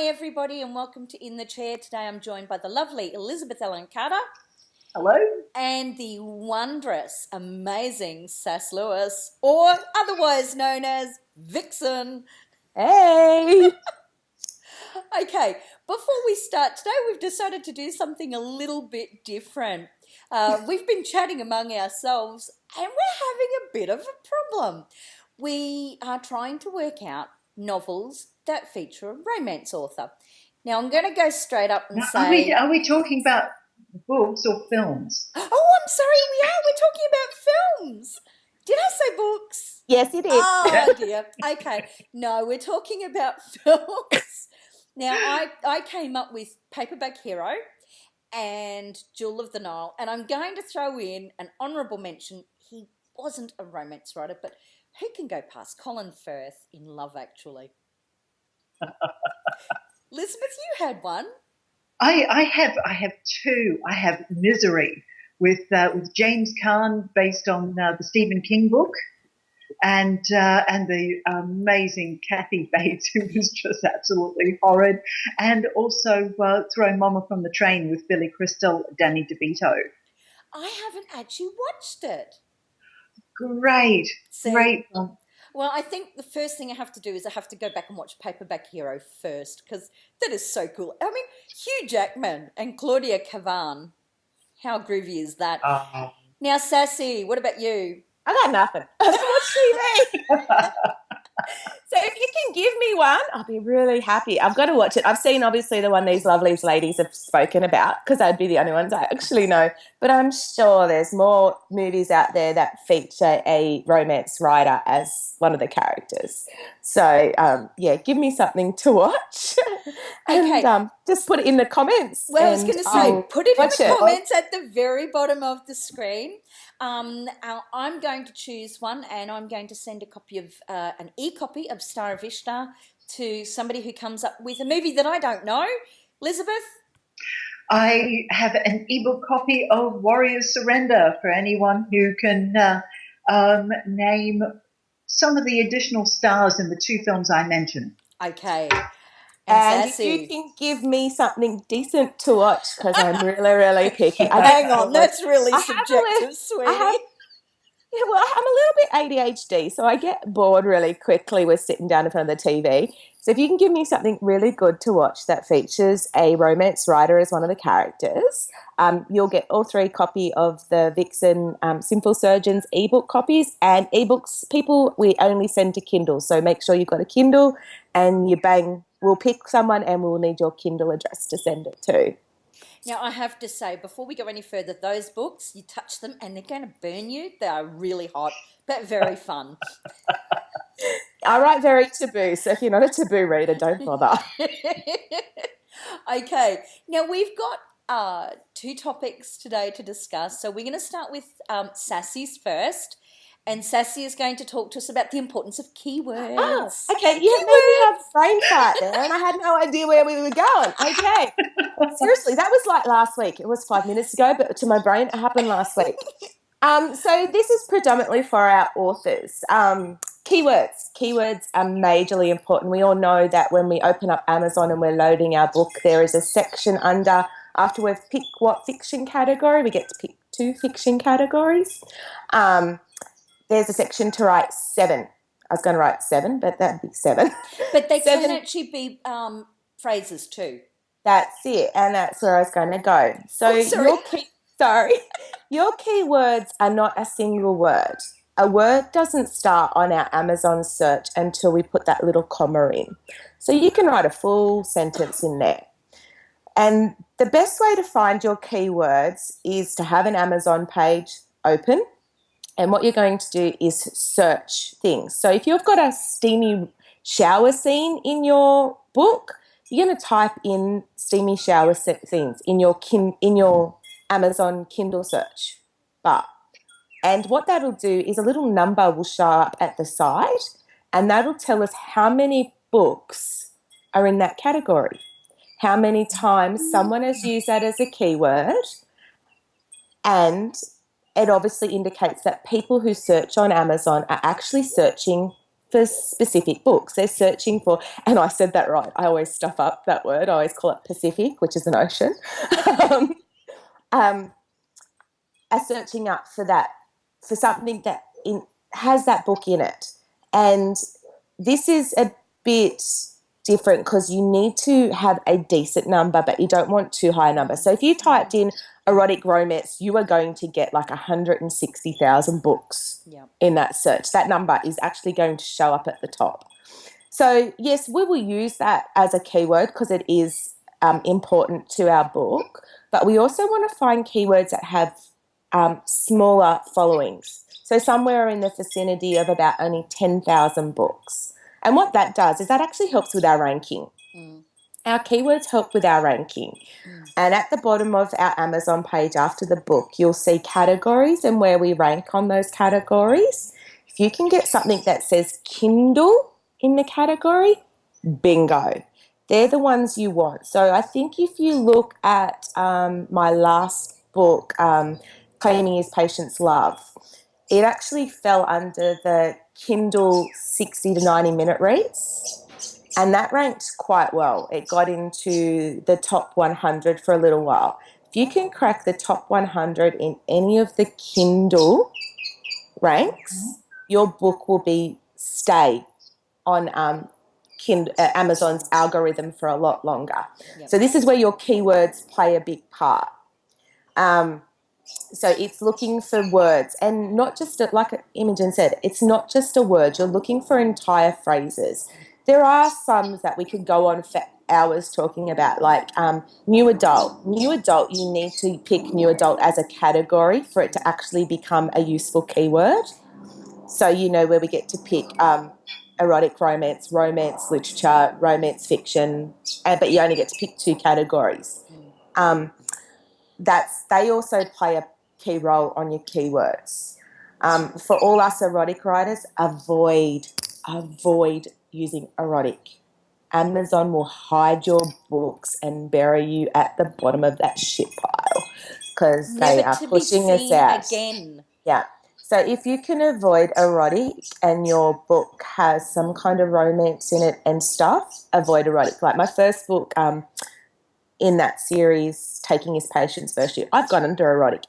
everybody, and welcome to In the Chair. Today I'm joined by the lovely Elizabeth Ellen Carter. Hello. And the wondrous, amazing Sass Lewis, or otherwise known as Vixen. Hey! Okay, before we start today, we've decided to do something a little bit different. We've been chatting among ourselves, and we're having a bit of a problem. We are trying to work out novels that feature a romance author. Now, I'm going to go straight up and say... Are we talking about books or films? Oh, I'm sorry, we are. We're talking about films. Did I say books? Yes, you did. Oh, dear. Okay. No, we're talking about films. Now, I came up with Paperback Hero and Jewel of the Nile, and I'm going to throw in an honourable mention. He wasn't a romance writer, but who can go past Colin Firth in Love Actually? Elizabeth, you had one. I have two. I have Misery with James Caan, based on the Stephen King book, and the amazing Kathy Bates, who was just absolutely horrid, and also Throw Mama from the Train with Billy Crystal, Danny DeVito. I haven't actually watched it. Great. Well, I think the first thing I have to do is I have to go back and watch Paperback Hero first, because that is so cool. I mean, Hugh Jackman and Claudia Cavan. How groovy is that? Now, Sassy, what about you? I got nothing. I watch TV. So if you can give me one, I'll be really happy. I've got to watch it. I've seen, obviously, the one these lovely ladies have spoken about, because they'd be the only ones I actually know. But I'm sure there's more movies out there that feature a romance writer as one of the characters. So, give me something to watch. And Okay. just put it in the comments. Well, I was going to say, put it in the comments at the very bottom of the screen. I'm going to choose one, and I'm going to send a copy of an e-copy of Star of Ishtar to somebody who comes up with a movie that I don't know. Elizabeth? I have an ebook copy of Warriors Surrender for anyone who can name some of the additional stars in the two films I mentioned. Okay. And if you can give me something decent to watch, because I'm really, really picky. Hang on, that's really subjective, sweetie. Well, I'm a little bit ADHD, so I get bored really quickly with sitting down in front of the TV. So if you can give me something really good to watch that features a romance writer as one of the characters, you'll get all 3 copies of the Vixen Simple Surgeons ebook copies. And ebooks, people, we only send to Kindle. So make sure you've got a Kindle, and we'll pick someone and we'll need your Kindle address to send it to. Now, I have to say, before we go any further, those books, you touch them and they're going to burn you. They are really hot, but very fun. I write very taboo, so if you're not a taboo reader, don't bother. Okay. Now, we've got 2 topics today to discuss. So we're going to start with Sassy's first. And Sassy is going to talk to us about the importance of keywords. Oh, okay. You made me have brain fart there, and I had no idea where we were going. Okay. Seriously, that was like last week. It was 5 minutes ago, but to my brain, it happened last week. So this is predominantly for our authors. Keywords. Keywords are majorly important. We all know that when we open up Amazon and we're loading our book, there is a section after we've picked what fiction category, we get to pick 2 fiction categories. There's a section to write 7. I was going to write 7, but that'd be 7. But they can actually be phrases too. That's it, and that's where I was going to go. So your keywords are not a single word. A word doesn't start on our Amazon search until we put that little comma in. So you can write a full sentence in there. And the best way to find your keywords is to have an Amazon page open. And what you're going to do is search things. So if you've got a steamy shower scene in your book, you're going to type in steamy shower scenes in your Amazon Kindle search bar. And what that'll do is a little number will show up at the side, and that'll tell us how many books are in that category, how many times someone has used that as a keyword, and it obviously indicates that people who search on Amazon are actually searching for specific books. They're searching for, and I said that right, I always stuff up that word. I always call it Pacific, which is an ocean. um, are searching up for that, for something that has that book in it. And this is a bit different because you need to have a decent number, but you don't want too high a number. So if you typed in erotic romance, you are going to get like 160,000 books in that search. That number is actually going to show up at the top. So yes, we will use that as a keyword because it is important to our book, but we also want to find keywords that have smaller followings. So somewhere in the vicinity of about only 10,000 books. And what that does is that actually helps with our ranking. Our keywords help with our ranking. And at the bottom of our Amazon page after the book, you'll see categories and where we rank on those categories. If you can get something that says Kindle in the category, bingo. They're the ones you want. So I think if you look at my last book, Claiming His Patient's Love, it actually fell under the Kindle 60 to 90 minute reads, and that ranked quite well. It got into the top 100 for a little while. If you can crack the top 100 in any of the Kindle ranks, your book will stay on Amazon's algorithm for a lot longer. So this is where your keywords play a big part. So it's looking for words, and not just, like Imogene said, it's not just a word. You're looking for entire phrases. There are some that we could go on for hours talking about, like new adult. New adult, you need to pick new adult as a category for it to actually become a useful keyword. So, where we get to pick erotic romance, romance literature, romance fiction, but you only get to pick 2 categories. They also play a key role on your keywords. For all us erotic writers, avoid using erotic. Amazon will hide your books and bury you at the bottom of that shit pile because they are pushing us out. Again. Yeah. So if you can avoid erotic and your book has some kind of romance in it and stuff, avoid erotic. Like my first book, in that series, Taking His Patient's Virtue, I've gone under erotic.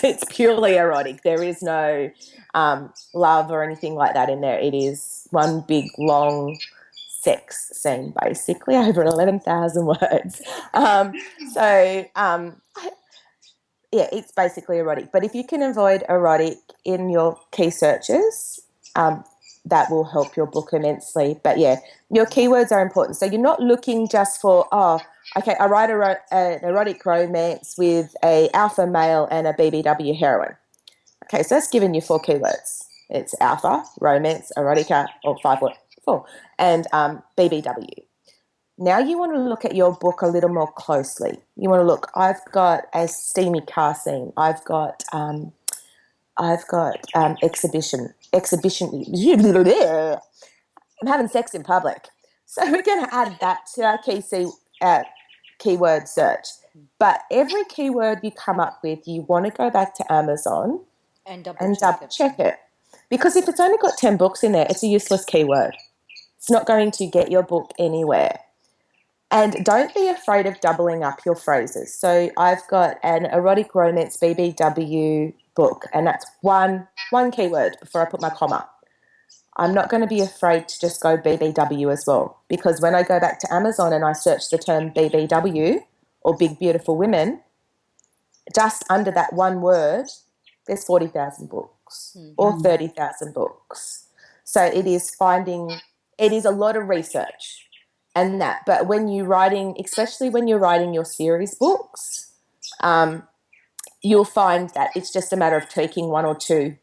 It's purely erotic. There is no love or anything like that in there. It is one big, long sex scene, basically, over 11,000 words. Yeah, it's basically erotic. But if you can avoid erotic in your key searches, that will help your book immensely. But, yeah, your keywords are important. So you're not looking just for, okay, I write an erotic romance with a alpha male and a BBW heroine. Okay, so that's giving you 4 keywords. It's alpha, romance, erotica, or 4, and BBW. Now you want to look at your book a little more closely. You want to look, I've got a steamy car scene. I've got exhibition. I'm having sex in public. So we're going to add that to our keyword search. But every keyword you come up with, you want to go back to Amazon and double check it. Because if it's only got 10 books in there, it's a useless keyword. It's not going to get your book anywhere. And don't be afraid of doubling up your phrases. So I've got an erotic romance BBW book, and that's one keyword before I put my comma. I'm not going to be afraid to just go BBW as well, because when I go back to Amazon and I search the term BBW or Big Beautiful Women, just under that one word, there's 40,000 books or 30,000 books. So it is a lot of research and that. But when you're writing, especially when you're writing your series books, you'll find that it's just a matter of tweaking 1 or 2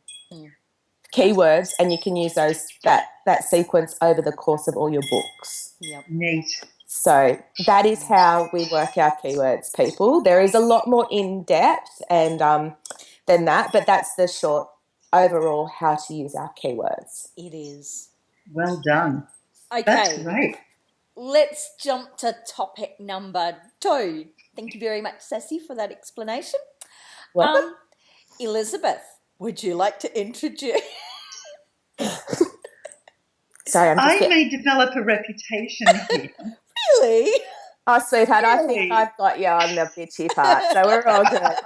keywords, and you can use that sequence over the course of all your books. Yep. Neat. So that is how we work our keywords, people. There is a lot more in depth and than that, but that's the short overall how to use our keywords. It is. Well done. Okay. That's great. Let's jump to topic number 2. Thank you very much, Sassy, for that explanation. Welcome. Elizabeth, would you like to introduce? Sorry, I'm just I may develop a reputation here. Really? Oh, sweetheart, I think Really? I've got you on the bitchy part, so we're all good.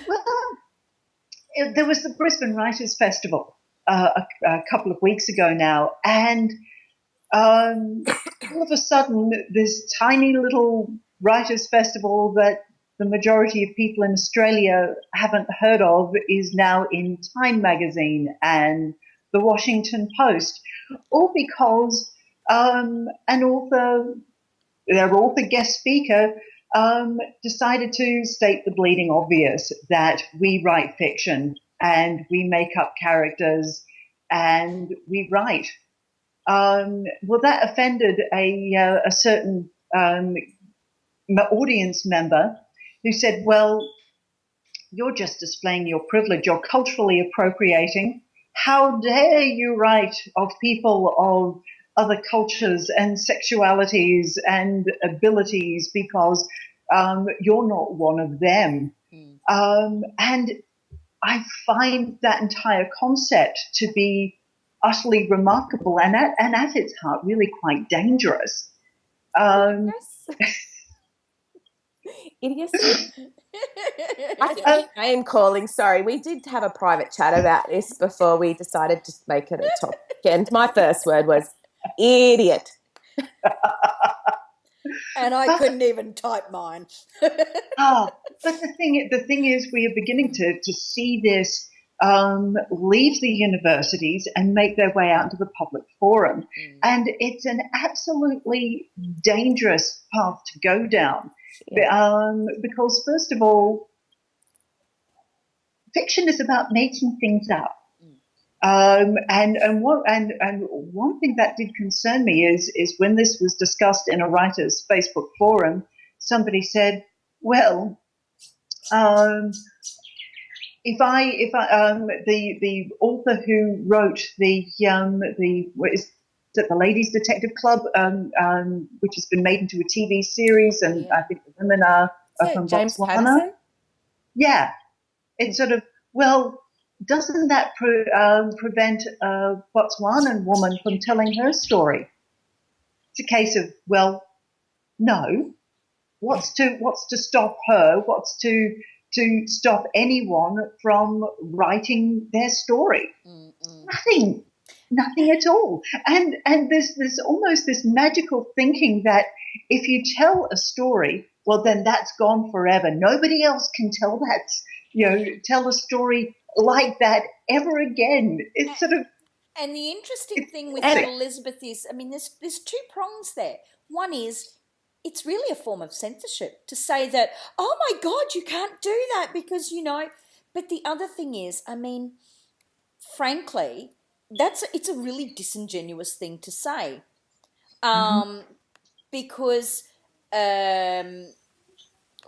Well, there was the Brisbane Writers' Festival a couple of weeks ago now, and all of a sudden, this tiny little writers' festival that the majority of people in Australia haven't heard of is now in Time magazine and the Washington Post, all because an author, their author guest speaker, decided to state the bleeding obvious that we write fiction and we make up characters and we write. Well, that offended a certain audience member who said, well, you're just displaying your privilege. You're culturally appropriating. How dare you write of people of other cultures and sexualities and abilities because you're not one of them. And I find that entire concept to be utterly remarkable and at its heart really quite dangerous. Idiocy. I think name calling. Sorry, we did have a private chat about this before we decided to make it a topic. And my first word was idiot. And I couldn't even type mine. But the thing is, we are beginning to see this leave the universities and make their way out into the public forum. And it's an absolutely dangerous path to go down. Because, first of all, fiction is about making things up. And one thing that did concern me is when this was discussed in a writer's Facebook forum, somebody said, well, if the author who wrote the Ladies Detective Club, which has been made into a TV series, and I think the women are from James Botswana. Patterson? Yeah, it's sort of, well, doesn't that prevent a Botswanan woman from telling her story? It's a case of, well, no. What's to stop her? What's to stop anyone from writing their story? Nothing at all. And there's almost this magical thinking that if you tell a story, well, then that's gone forever. Nobody else can tell a story like that ever again. It's sort of. And the interesting thing with Elizabeth is, I mean, there's two prongs there. One is, it's really a form of censorship to say that, oh my God, you can't do that because, but the other thing is, I mean, frankly, it's a really disingenuous thing to say. Because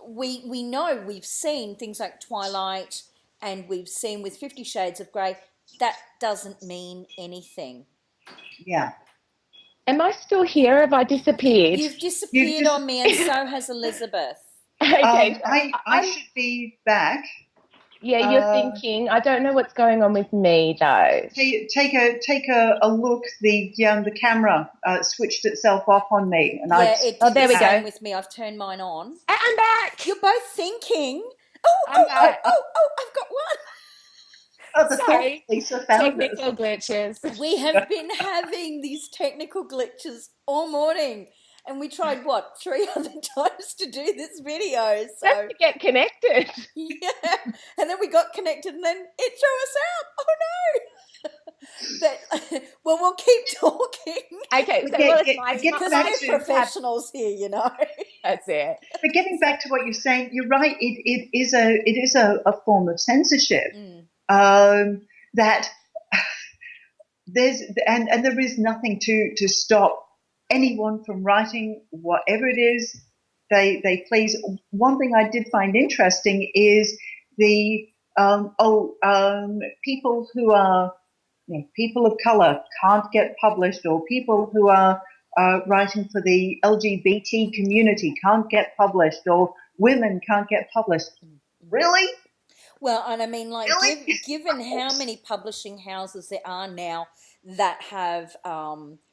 we know, we've seen things like Twilight and we've seen with 50 Shades of Grey, that doesn't mean anything. Yeah. Am I still here? Have I disappeared? You've disappeared on me, and so has Elizabeth. Okay. I should be back. Yeah, you're thinking. I don't know what's going on with me though. Take a look. The camera switched itself off on me, and it did there we the same go. with me. I've turned mine on. I'm back. You're both thinking. I'm back. I've got one. Sorry, Lisa found technical glitches. We have been having these technical glitches all morning, and we tried 3 other times to do this video. So just to get connected. Yeah, and then we got connected, and then it threw us out. Oh no! But well, we'll keep talking. Okay, so because we're professionals here, That's it. But getting back to what you're saying, you're right. It is a form of censorship. That there is nothing to stop anyone from writing whatever it is they please. One thing I did find interesting is the people who are people of color can't get published, or people who are writing for the LGBT community can't get published, or women can't get published. Really? Well, and I mean, like, Really? given how many publishing houses there are now that have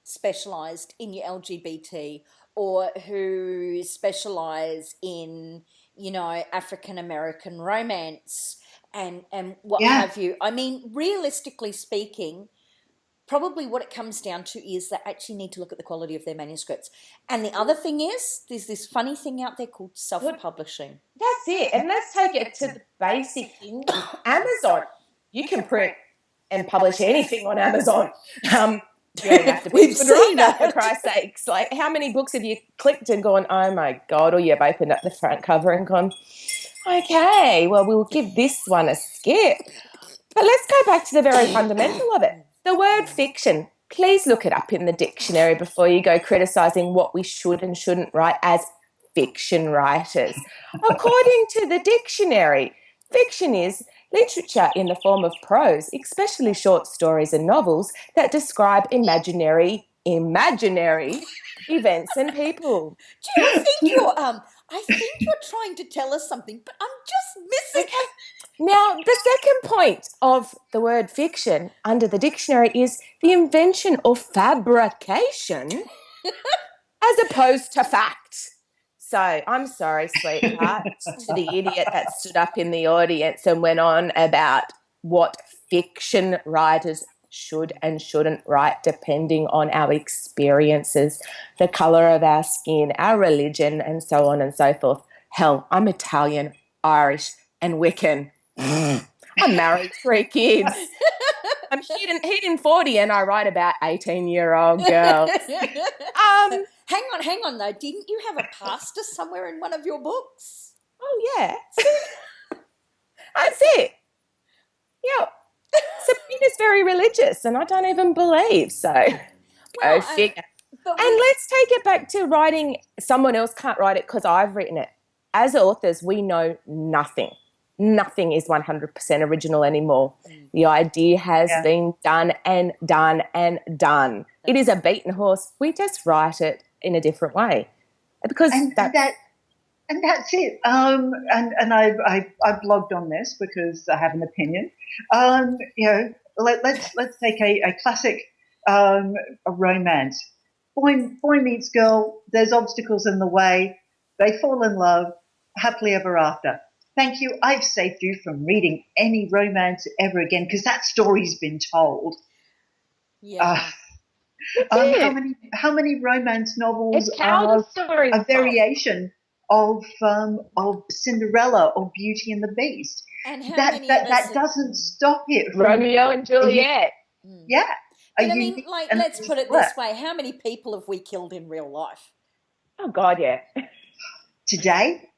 specialized in your LGBT, or who specialize in, African American romance and what Yeah, have you. I mean, realistically speaking, probably what it comes down to is they actually need to look at the quality of their manuscripts. And the other thing is, there's this funny thing out there called What? self-publishing. That's it. And let's take it to the basic thing. Amazon. You can print and publish anything on Amazon. You don't have to be a We've good seen writer, for that. Christ's sakes. Like, how many books have you clicked and gone, oh my God, or you've opened up the front cover and gone, okay, well, we'll give this one a skip. But let's go back to the very fundamental of it. The word fiction. Please look it up in the dictionary before you go criticising what we should and shouldn't write as fiction writers. According to the dictionary, fiction is literature in the form of prose, especially short stories and novels that describe imaginary events and people. Do you think you're I think you're trying to tell us something, but I'm just missing. Okay. Now, the second point of the word fiction under the dictionary is the invention or fabrication as opposed to fact. So I'm sorry, sweetheart, to the idiot that stood up in the audience and went on about what fiction writers should and shouldn't write depending on our experiences, the colour of our skin, our religion, and so on and so forth. Hell, I'm Italian, Irish, and Wiccan. I'm married, 3 kids. I'm hitting 40 and I write about 18-year-old girls. Hang on though. Didn't you have a pastor somewhere in one of your books? Oh, yeah. That's it. Yeah. Sabrina's very religious and I don't even believe, so go figure. And let's take it back to writing. Someone else can't write it because I've written it. As authors, we know nothing. Nothing is 100% original anymore. The idea has been done and done and done. It is a beaten horse. We just write it in a different way. Because that's it. And I blogged on this because I have an opinion. Let's take a classic a romance. Boy meets girl. There's obstacles in the way. They fall in love. Happily ever after. Thank you. I've saved you from reading any romance ever again because that story's been told. Yeah. How many romance novels are a variation of Cinderella or Beauty and the Beast? And that doesn't stop it. Romeo and Juliet. Yeah. But I mean, like, let's put it this way: how many people have we killed in real life? Oh God, yeah. Today.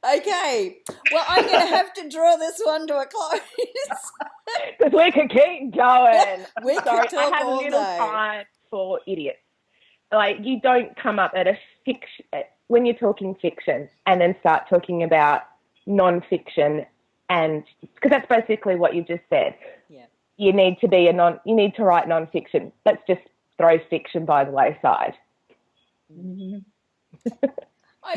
Okay, well, I'm going to have to draw this one to a close. Because we could keep going. We could talk I have all little day. time for idiots. Like, you don't come up at a fiction when you're talking fiction and then start talking about non-fiction, and because that's basically what you just said. Yeah. You need to write non-fiction. Let's just throw fiction by the wayside. Mm-hmm.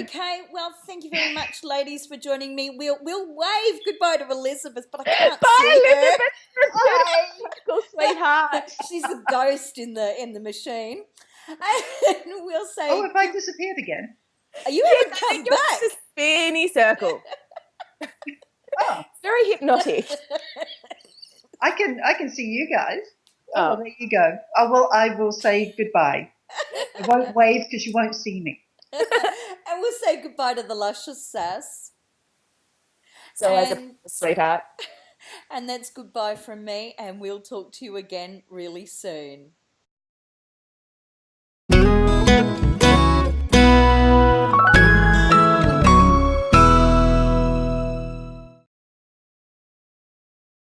Okay, well, thank you very much, ladies, for joining me. We'll wave goodbye to Elizabeth, but I can't see Elizabeth. Cool, sweetheart. She's a ghost in the machine, and we'll say. Oh, have I disappeared again? You haven't come back. It's a spinny circle. Oh, very hypnotic. I can see you guys. Oh, there you go. Oh, well, I will say goodbye. I won't wave because you won't see me. And we'll say goodbye to the luscious sass. So as a sweetheart. And that's goodbye from me, and we'll talk to you again really soon.